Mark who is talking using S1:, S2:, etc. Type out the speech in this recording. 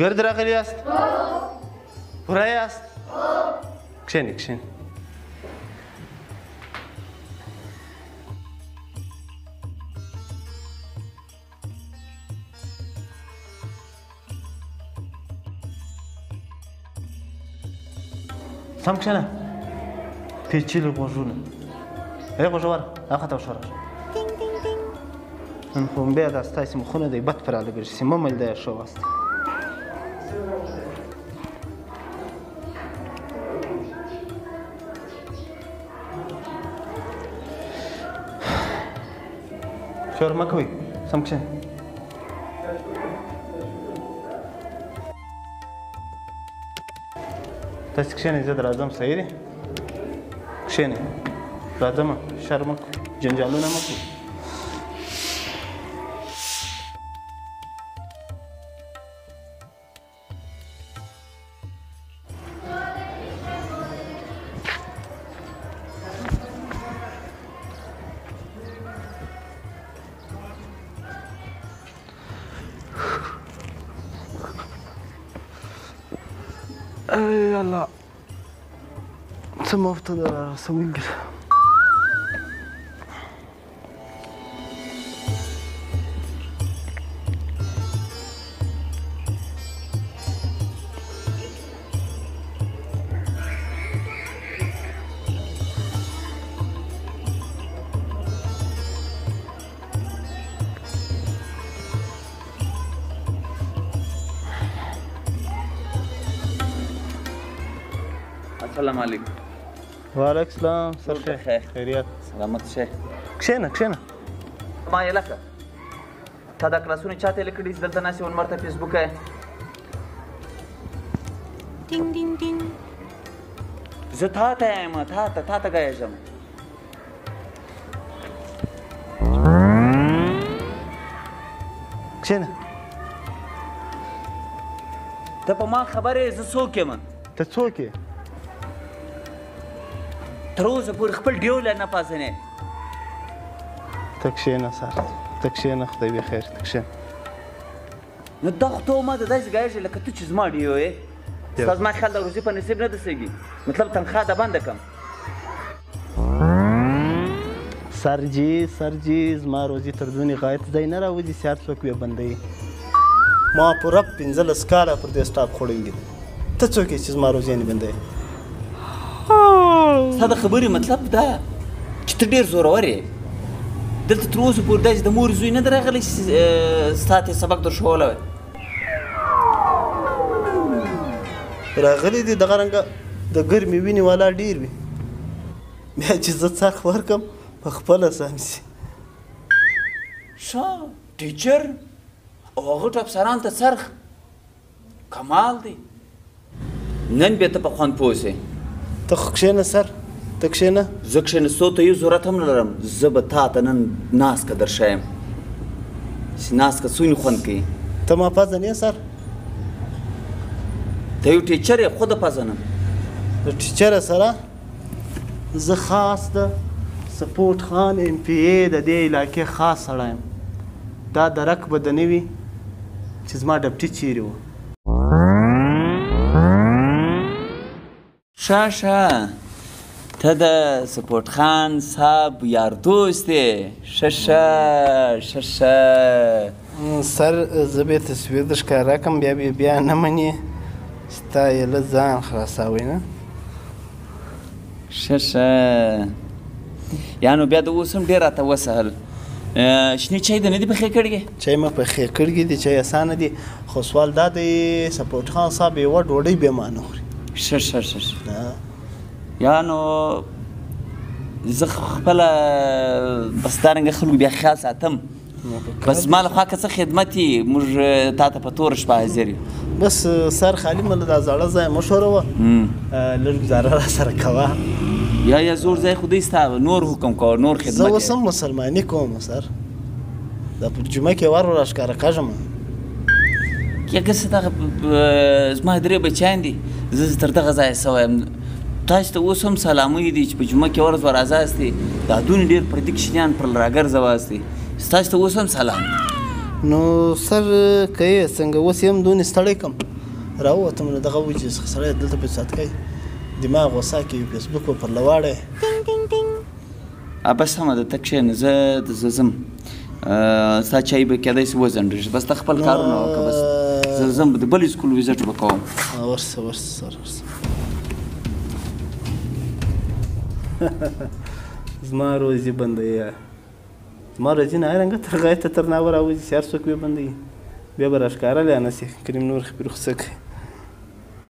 S1: ګرد راغلي یاست؟ پوره یاست؟ کښېنئ کښېنئ. سم کښېنه. پېچلي غوږونه. ای غوږوره راخطا وشه راشه. نن خو بیا دا ستاسې مخونه دی بد پرې رالګرځي سي مه مل دی ښه واست. شور مه کوئ سم کښېنه. تاسې کښېنئ زه در راځم صحیح دی؟ کښېنئ راځمه شر مه کوئ جنجالونه مه کوئ. ای الله څه مه افتاده را رسوونکي ده.
S2: السلام علیکم.
S1: وعلیکم السلام سر شیخ خیریت
S2: سلامت شه.
S1: کښېنه کښېنه.
S2: ما یې لکه تا دا کلاسونه چاته لیکلي چې دلته ناستې ونمر ته فیسبوک یې ټینګ ټینګ ټینګ زه تا ته یم تا ته ګایږم.
S1: کښېنه.
S2: ته په ما خبر یې زه څوک یم؟
S1: ته څوک یې؟
S2: تر اوسه پورې خپل ډیوله نه پاسنې.
S1: ته کښېنه سر ته کښېنه خدای دې خیر ته کښېنه.
S2: نو دا خو ته ما ته داسې ګایږې لکه ته چې زما ډیو یې. ستا زما خیال د روزي په نصیب نه رسېږي مطلب تنخوا د بنده کړم.
S1: سر جي زما روزي تر دونې غایت ځای نه راوځي چې هر څوک یې بندوي. ما پوره 15 کاله پر دې سټاپ خوړنګي دی. ته څوک یې چې زما روزي نه بندوي؟
S2: ستا د خبرې مطلب دا چې ته ډېر زورور یې. دلته تر اوسه پورې داسې د مور زوی نه دی راغلی چې ستا ته سبق در ښوولی وی؟
S1: راغلی دی دغه رنګه د ګرمې وینې والا ډېر وي بیا چې زه څرخ ورکړم په خپله سم شي.
S2: ښه ټیچر او هغه افسران ته څرخ کمال دی. نن بیا ته په خوند پوه سې.
S1: ته خو کښېنه سر ته کښېنه.
S2: زه کښېنستو ته یو ضرورت هم نه لرم. زه به تا ته نن ناسکه در ښیم چې ناسکه څونې خوند کوي.
S1: ته ما پزن یې سر؟
S2: ته یو ټیچر یې خو د پزنم.
S1: د ټیچره سره زه خاص د سپورټ خان ایم پی ای د دې علاقې خاص سړی یم. دا درک به د نه وي چې زما ډپټي چیرې وه.
S2: شه ته د سپورټ خان صاحب یار دوست یې. شه
S1: سر زه به یې تصویر در ښکاره کړم بیا نه منې ستا یې له ځان خلاصوئ نه.
S2: شه یا نو بیا د اوس هم ډېر راته وسهل. شنې چای د نه دي پخې کړي؟
S1: چای مې پخې کړي دي چای اسانه دي خو سوال دا دی سپورټ خان صاحب یوه ډوډۍ بیا ما نه خوري.
S2: شه یا نو زه خپله بس دارنګه خلکو بیا خیال ساتم. بس زما لخوا که څه خدمت یي موږ تا ته په توره شپه حاضر یو.
S1: بس سر خالي مله دا زاړه ځای مه ښوروه لږ ګزاره را سره کوه.
S2: یا زور ځای خو دی ستا نور حکم کوه نور خدمت.
S1: زه اوس هم مسلماني کوم سر دا په جمعه کې ور راښکاره کږم.
S2: که څه دغه زما 3 بچیان دي زه تر دغه ځایه سوی یم. تاسو ته اوس هم سلامۍ دي چې په جمعه کې ورځ ور راځاستې دا دونه ډېر پردي کشنیان پر راګرځواستې. ستاسو ته اوس هم سلام.
S1: نو سر که یې څنګه اوس یم دونې ستړی کړم راووتم نو دغه وایي چې سړی دلته په ساعت کوي دماغ غوسه کوي فیسبوک به پر لواړی
S2: بس سمه ده ته کښېنه زه ځم ستا چای به کېدای شي وځنډېږي بس ته خپل کارونه وکړه بس زه ځم د بل سکول ویزټ به کوم
S1: ورسه سر ورسه زما روزي بندوي زما روزي نه رنګه تر غایته تر ناوه راوځي چې هر څوک ویې بندوي بیا به راښکاره لی نه شي کریم نور خبرې خو څه کوي